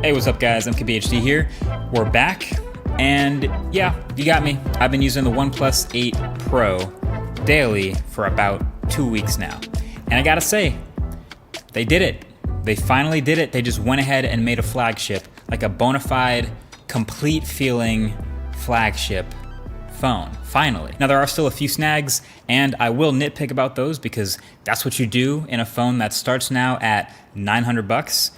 Hey, what's up guys? MKBHD here. We're back, and yeah, you got me. I've been using the OnePlus 8 Pro daily for about 2 weeks now. And I gotta say, they did it. They finally did it. They just went ahead and made a flagship, like a bona fide, complete feeling flagship phone, finally. Now there are still a few snags, and I will nitpick about those because that's what you do in a phone that starts now at 900 bucks.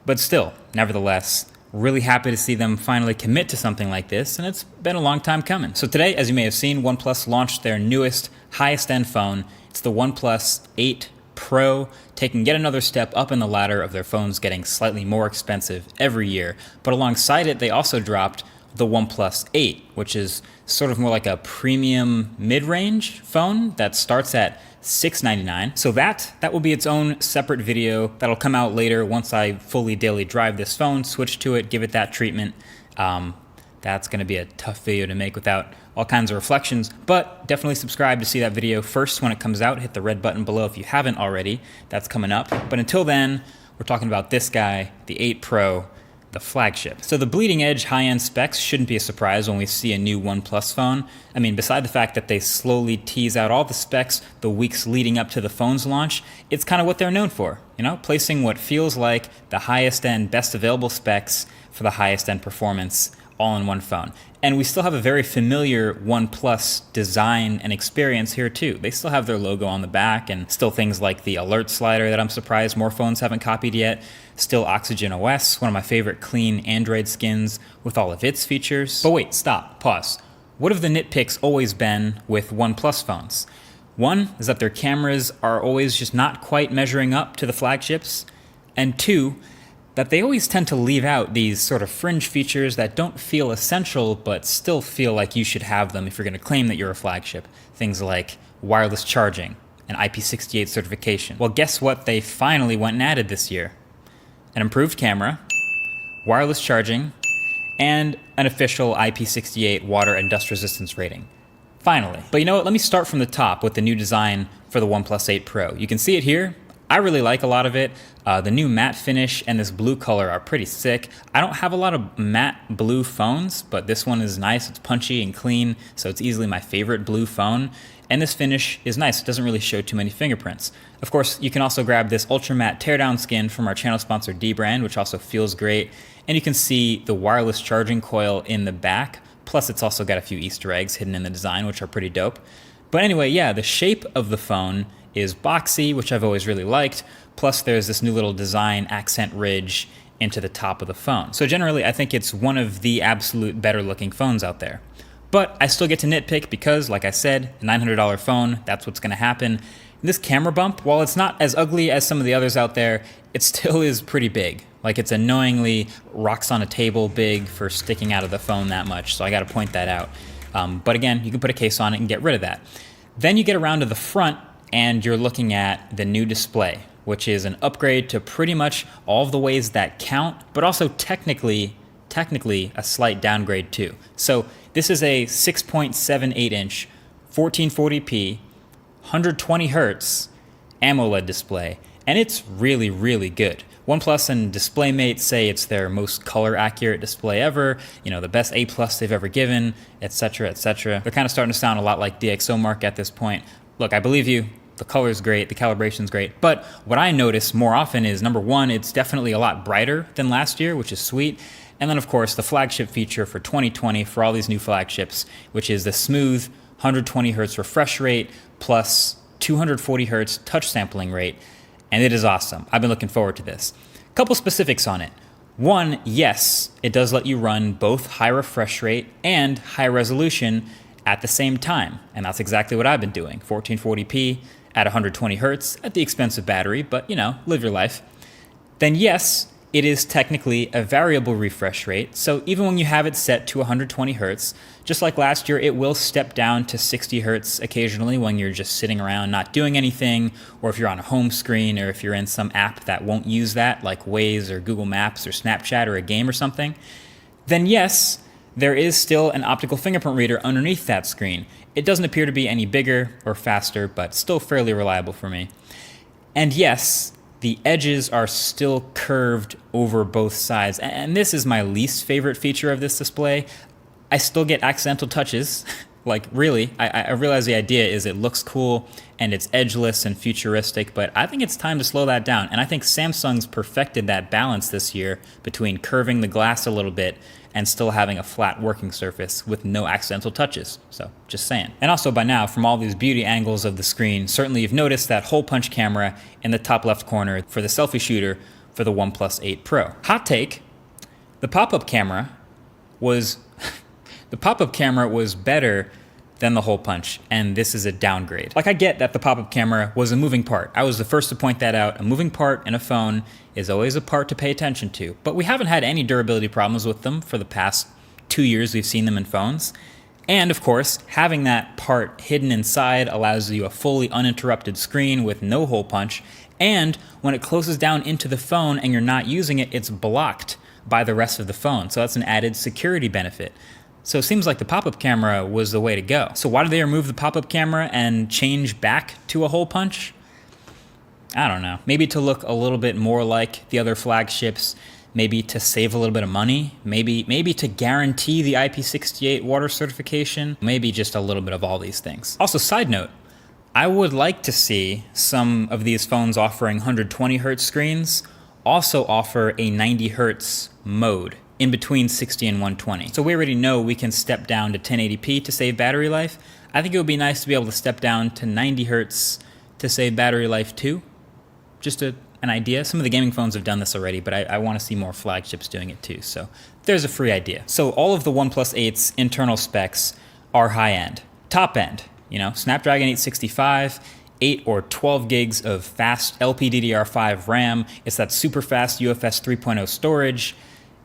But still, nevertheless, really happy to see them finally commit to something like this, and it's been a long time coming. So today, as you may have seen, OnePlus launched their newest, highest-end phone. It's the OnePlus 8 Pro, taking yet another step up in the ladder of their phones getting slightly more expensive every year. But alongside it, they also dropped the OnePlus 8, which is sort of more like a premium mid-range phone that starts at $699. So that will be its own separate video that'll come out later once I fully daily drive this phone, switch to it, give it that treatment. That's gonna be a tough video to make without all kinds of reflections, but definitely subscribe to see that video first when it comes out. Hit the red button below if you haven't already. That's coming up. But until then, we're talking about this guy, the 8 Pro, the flagship. So the bleeding edge high-end specs shouldn't be a surprise when we see a new OnePlus phone. I mean, beside the fact that they slowly tease out all the specs the weeks leading up to the phone's launch, it's kind of what they're known for, you know, placing what feels like the highest end, best available specs for the highest end performance all in one phone. And we still have a very familiar OnePlus design and experience here too. They still have their logo on the back, and still things like the alert slider that I'm surprised more phones haven't copied yet. Still Oxygen OS, one of my favorite clean Android skins with all of its features. But wait, stop, pause. What have the nitpicks always been with OnePlus phones? One is that their cameras are always just not quite measuring up to the flagships. And two, that they always tend to leave out these sort of fringe features that don't feel essential but still feel like you should have them if you're going to claim that you're a flagship. Things like wireless charging and IP68 certification. Well, guess what they finally went and added this year? An improved camera, wireless charging, and an official IP68 water and dust resistance rating. Finally. But you know what? Let me start from the top with the new design for the OnePlus 8 Pro. You can see it here. I really like a lot of it. The new matte finish and this blue color are pretty sick. I don't have a lot of matte blue phones, but this one is nice. It's punchy and clean, so it's easily my favorite blue phone. And this finish is nice. It doesn't really show too many fingerprints. Of course, you can also grab this ultra matte teardown skin from our channel sponsor dbrand, which also feels great. And you can see the wireless charging coil in the back. Plus, it's also got a few Easter eggs hidden in the design, which are pretty dope. But anyway, yeah, the shape of the phone is boxy, which I've always really liked. Plus there's this new little design accent ridge into the top of the phone. So generally I think it's one of the absolute better looking phones out there. But I still get to nitpick because, like I said, a $900 phone, that's what's gonna happen. And this camera bump, while it's not as ugly as some of the others out there, it still is pretty big. Like, it's annoyingly rocks on a table big for sticking out of the phone that much, so I gotta point that out. But again, you can put a case on it and get rid of that. Then you get around to the front, and you're looking at the new display, which is an upgrade to pretty much all of the ways that count, but also technically a slight downgrade too. So this is a 6.78 inch, 1440p, 120 hertz AMOLED display, and it's really, really good. OnePlus and DisplayMate say it's their most color accurate display ever, you know, the best A+ they've ever given, etc., etc. They're kind of starting to sound a lot like DxOMark at this point. Look, I believe you. The color's great, the calibration's great, but what I notice more often is, number one, it's definitely a lot brighter than last year, which is sweet. And then of course, the flagship feature for 2020 for all these new flagships, which is the smooth 120 hertz refresh rate plus 240 hertz touch sampling rate. And it is awesome. I've been looking forward to this. Couple specifics on it. One, yes, it does let you run both high refresh rate and high resolution at the same time. And that's exactly what I've been doing. 1440p at 120 hertz at the expense of battery, but you know, live your life. Then yes, it is technically a variable refresh rate. So even when you have it set to 120 hertz, just like last year, it will step down to 60 hertz occasionally when you're just sitting around not doing anything, or if you're on a home screen, or if you're in some app that won't use that, like Waze or Google Maps or Snapchat or a game or something. Then yes, there is still an optical fingerprint reader underneath that screen. It doesn't appear to be any bigger or faster, but still fairly reliable for me. And yes, the the edges are still curved over both sides. And this is my least favorite feature of this display. I still get accidental touches. Like, really, I realize the idea is it looks cool and it's edgeless and futuristic, but I think it's time to slow that down. And I think Samsung's perfected that balance this year between curving the glass a little bit and still having a flat working surface with no accidental touches. So, just saying. And also by now, from all these beauty angles of the screen, certainly you've noticed that hole punch camera in the top left corner for the selfie shooter for the OnePlus 8 Pro. Hot take, the pop-up camera was better than the hole punch, and this is a downgrade. Like, I get that the pop-up camera was a moving part. I was the first to point that out. A moving part in a phone is always a part to pay attention to, but we haven't had any durability problems with them for the past 2 years we've seen them in phones. And of course, having that part hidden inside allows you a fully uninterrupted screen with no hole punch, and when it closes down into the phone and you're not using it, it's blocked by the rest of the phone. So that's an added security benefit. So it seems like the pop-up camera was the way to go. So why did they remove the pop-up camera and change back to a hole punch? I don't know. Maybe to look a little bit more like the other flagships, maybe to save a little bit of money, maybe to guarantee the IP68 water certification, maybe just a little bit of all these things. Also, side note, I would like to see some of these phones offering 120 Hz screens also offer a 90 Hz mode in between 60 and 120. So we already know we can step down to 1080p to save battery life. I think it would be nice to be able to step down to 90 Hz to save battery life too. Just an idea. Some of the gaming phones have done this already, but I want to see more flagships doing it too. So there's a free idea. So all of the OnePlus 8's internal specs are high-end. Top-end, Snapdragon 865, 8 or 12 gigs of fast LPDDR5 RAM. It's that super fast UFS 3.0 storage.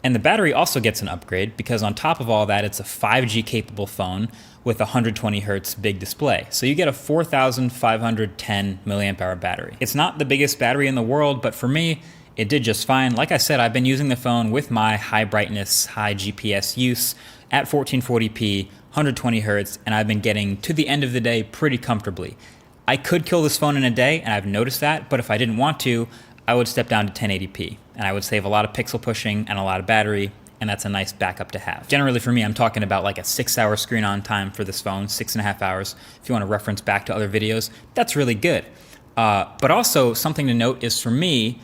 And the battery also gets an upgrade because on top of all that, it's a 5G capable phone with a 120 Hz big display. So you get a 4,510 milliamp hour battery. It's not the biggest battery in the world, but for me, it did just fine. Like I said, I've been using the phone with my high brightness, high GPS use at 1440p, 120 Hz, and I've been getting to the end of the day pretty comfortably. I could kill this phone in a day, and I've noticed that, but if I didn't want to, I would step down to 1080p, and I would save a lot of pixel pushing and a lot of battery, and that's a nice backup to have. Generally for me, I'm talking about like a 6-hour screen on time for this phone, 6.5 hours. If you want to reference back to other videos, that's really good. But also something to note is for me,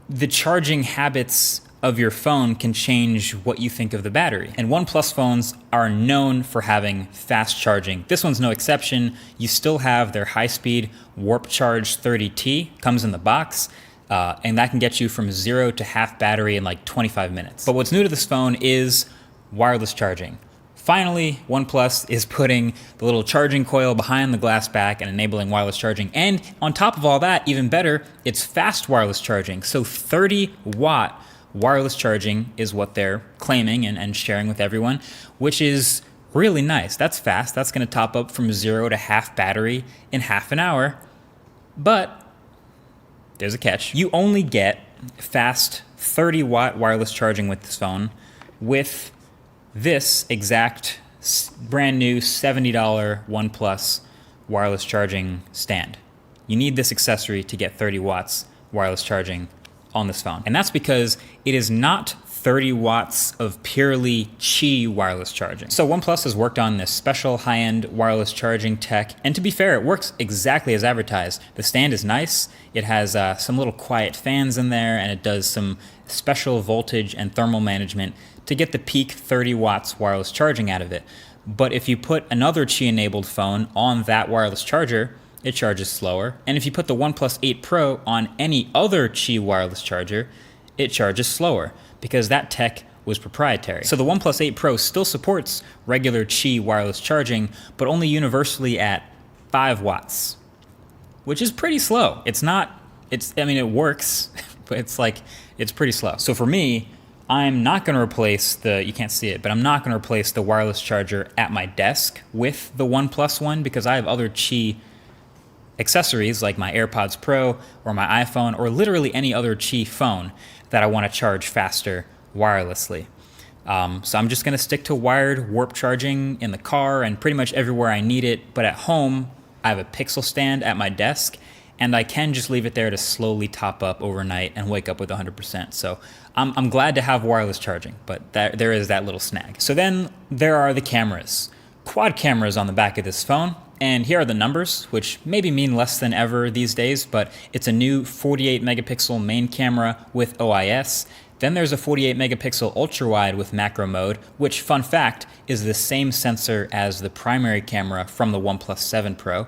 the charging habits of your phone can change what you think of the battery. And OnePlus phones are known for having fast charging. This one's no exception. You still have their high-speed Warp Charge 30T, comes in the box. And that can get you from 0 to half battery in like 25 minutes. But what's new to this phone is wireless charging. Finally, OnePlus is putting the little charging coil behind the glass back and enabling wireless charging. And on top of all that, even better, it's fast wireless charging. So 30-watt wireless charging is what they're claiming and sharing with everyone, which is really nice. That's fast. That's going to top up from 0 to half battery in half an hour. But there's a catch. You only get fast 30-watt wireless charging with this phone with this exact brand new $70 OnePlus wireless charging stand. You need this accessory to get 30 watts wireless charging on this phone. And that's because it is not 30 watts of purely Qi wireless charging. So OnePlus has worked on this special high-end wireless charging tech, and to be fair, it works exactly as advertised. The stand is nice, it has some little quiet fans in there, and it does some special voltage and thermal management to get the peak 30 watts wireless charging out of it. But if you put another Qi-enabled phone on that wireless charger, it charges slower. And if you put the OnePlus 8 Pro on any other Qi wireless charger, it charges slower, because that tech was proprietary. So the OnePlus 8 Pro still supports regular Qi wireless charging, but only universally at 5 watts, which is pretty slow. It works, but it's pretty slow. So for me, I'm not gonna replace you can't see it, but I'm not gonna replace the wireless charger at my desk with the OnePlus one, because I have other Qi accessories like my AirPods Pro or my iPhone or literally any other Qi phone that I want to charge faster wirelessly. So I'm just going to stick to wired warp charging in the car and pretty much everywhere I need it. But at home, I have a Pixel stand at my desk, and I can just leave it there to slowly top up overnight and wake up with 100%. So I'm glad to have wireless charging, but there is that little snag. So then there are the cameras. Quad cameras on the back of this phone, and here are the numbers, which maybe mean less than ever these days, but it's a new 48 megapixel main camera with OIS. Then there's a 48 megapixel ultra wide with macro mode, which, fun fact, is the same sensor as the primary camera from the OnePlus 7 Pro.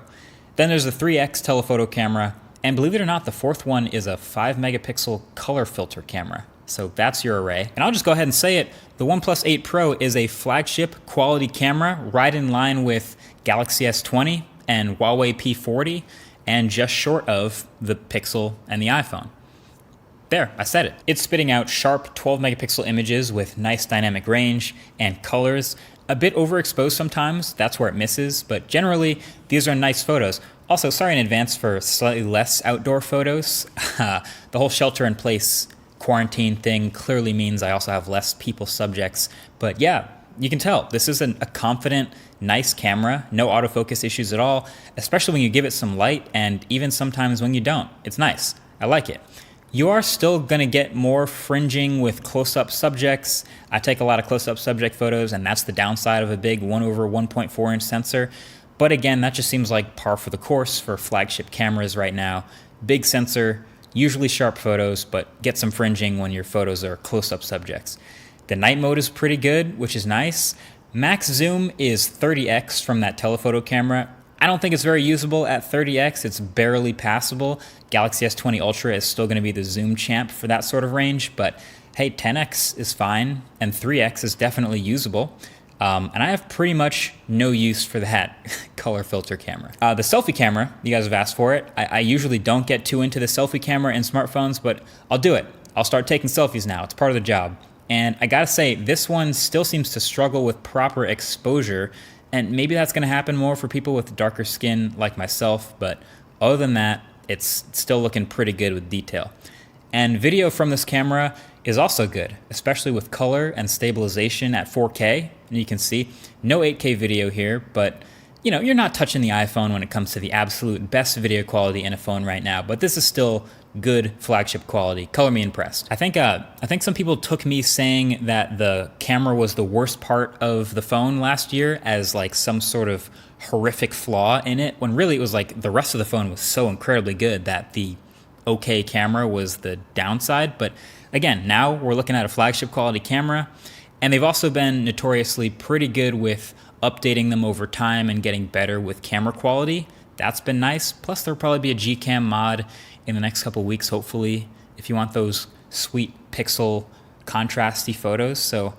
Then there's a 3x telephoto camera, and believe it or not, the fourth one is a 5 megapixel color filter camera. So that's your array. And I'll just go ahead and say it, the OnePlus 8 Pro is a flagship quality camera right in line with Galaxy S20 and Huawei P40, and just short of the Pixel and the iPhone. There, I said it. It's spitting out sharp 12 megapixel images with nice dynamic range and colors. A bit overexposed sometimes, that's where it misses, but generally, these are nice photos. Also, sorry in advance for slightly less outdoor photos. The whole shelter in place quarantine thing clearly means I also have less people subjects, but yeah, you can tell this is a confident, nice camera, no autofocus issues at all, especially when you give it some light, and even sometimes when you don't. It's nice. I like it. You are still going to get more fringing with close-up subjects. I take a lot of close-up subject photos, and that's the downside of a big 1/1.4 inch sensor. But again, that just seems like par for the course for flagship cameras right now. Big sensor, usually sharp photos, but get some fringing when your photos are close-up subjects. The night mode is pretty good, which is nice. Max zoom is 30x from that telephoto camera. I don't think it's very usable at 30x. It's barely passable. Galaxy S20 Ultra is still going to be the zoom champ for that sort of range, but hey, 10x is fine, and 3x is definitely usable. And I have pretty much no use for that color filter camera. The selfie camera, you guys have asked for it. I usually don't get too into the selfie camera in smartphones, but I'll do it. I'll start taking selfies now. It's part of the job. And I gotta say, this one still seems to struggle with proper exposure, and maybe that's gonna happen more for people with darker skin like myself, but other than that, it's still looking pretty good with detail. And video from this camera is also good, especially with color and stabilization at 4K. And you can see no 8K video here, but you know, you're not touching the iPhone when it comes to the absolute best video quality in a phone right now, but this is still good flagship quality. Color me impressed. I think some people took me saying that the camera was the worst part of the phone last year as like some sort of horrific flaw in it, when really it was like the rest of the phone was so incredibly good that the okay camera was the downside. But again, now we're looking at a flagship quality camera, and they've also been notoriously pretty good with updating them over time and getting better with camera quality. That's been nice. Plus there'll probably be a Gcam mod in the next couple weeks, hopefully, if you want those sweet pixel contrasty photos. So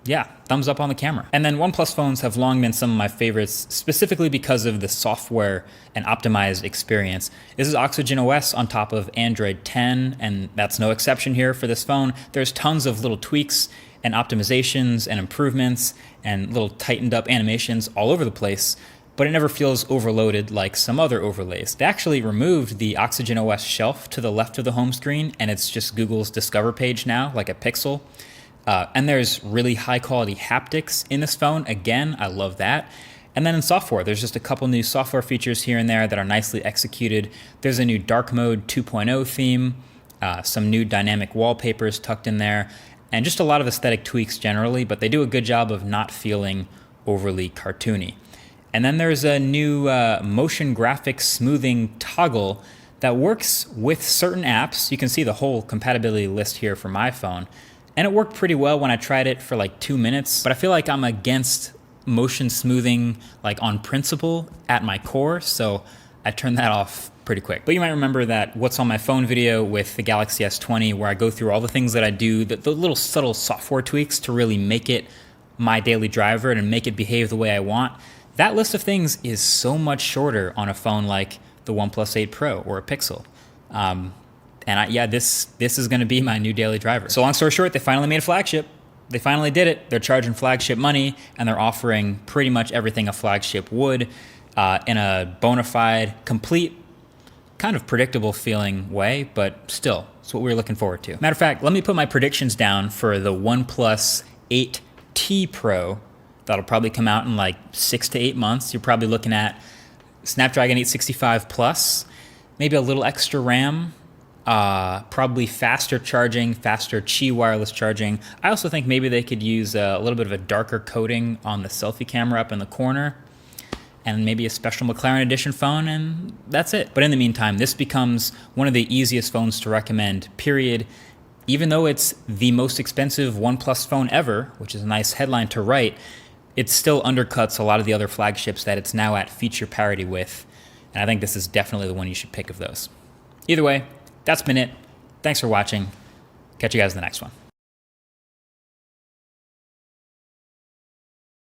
yeah, thumbs up on the camera. And then OnePlus phones have long been some of my favorites, specifically because of the software and optimized experience. This is Oxygen OS on top of Android 10, and that's no exception here for this phone. There's tons of little tweaks and optimizations and improvements and little tightened up animations all over the place, but it never feels overloaded like some other overlays. They actually removed the Oxygen OS shelf to the left of the home screen, and it's just Google's Discover page now, like a pixel. And there's really high quality haptics in this phone. Again, I love that. And then in software, there's just a couple new software features here and there that are nicely executed. There's a new dark mode 2.0 theme, some new dynamic wallpapers tucked in there, and just a lot of aesthetic tweaks generally, but they do a good job of not feeling overly cartoony. And then there's a new motion graphics smoothing toggle that works with certain apps. You can see the whole compatibility list here for my phone. And it worked pretty well when I tried it for like 2 minutes, but I feel like I'm against motion smoothing like on principle at my core, so I turned that off pretty quick. But you might remember that what's on my phone video with the Galaxy S20, where I go through all the things that I do, the little subtle software tweaks to really make it my daily driver and make it behave the way I want. That list of things is so much shorter on a phone like the OnePlus 8 Pro or a Pixel. This is going to be my new daily driver. So long story short, they finally made a flagship. They finally did it. They're charging flagship money, and they're offering pretty much everything a flagship would in a bona fide, complete, kind of predictable feeling way, but still, it's what we were looking forward to. Matter of fact, let me put my predictions down for the OnePlus 8T Pro. That'll probably come out in like 6 to 8 months. You're probably looking at Snapdragon 865 Plus, maybe a little extra RAM, probably faster charging, faster Qi wireless charging. I also think maybe they could use a little bit of a darker coating on the selfie camera up in the corner, and maybe a special McLaren edition phone, and that's it. But in the meantime, this becomes one of the easiest phones to recommend, period. Even though it's the most expensive OnePlus phone ever, which is a nice headline to write, it still undercuts a lot of the other flagships that it's now at feature parity with. And I think this is definitely the one you should pick of those. Either way, that's been it. Thanks for watching. Catch you guys in the next one.